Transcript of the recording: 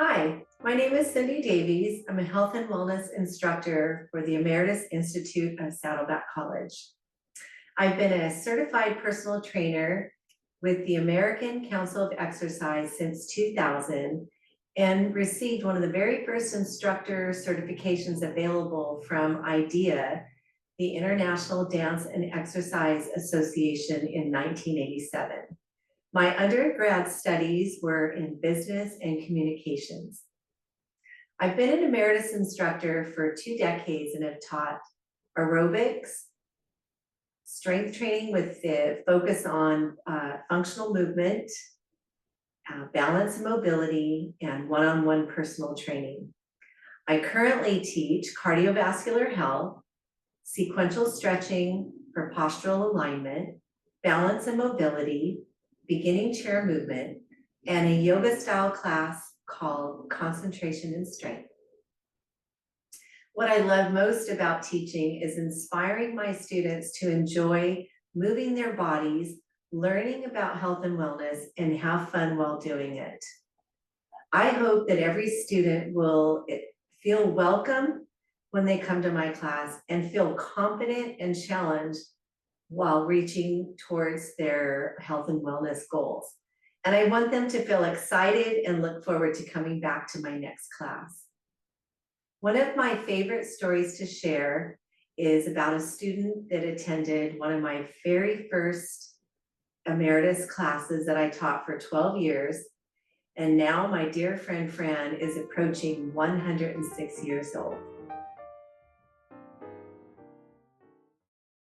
Hi, my name is Cindy Davies. I'm a health and wellness instructor for the Emeritus Institute of Saddleback College. I've been a certified personal trainer with the American Council of Exercise since 2000 and received one of the very first instructor certifications available from IDEA, the International Dance and Exercise Association, in 1987. My undergrad studies were in business and communications. I've been an emeritus instructor for 2 decades and have taught aerobics, strength training with the focus on functional movement, balance and mobility, and one-on-one personal training. I currently teach cardiovascular health, sequential stretching for postural alignment, balance and mobility, beginning chair movement, and a yoga style class called Concentration and Strength. What I love most about teaching is inspiring my students to enjoy moving their bodies, learning about health and wellness, and have fun while doing it. I hope that every student will feel welcome when they come to my class and feel confident and challenged while reaching towards their health and wellness goals. And I want them to feel excited and look forward to coming back to my next class. One of my favorite stories to share is about a student that attended one of my very first emeritus classes that I taught for 12 years. And now my dear friend Fran is approaching 106 years old.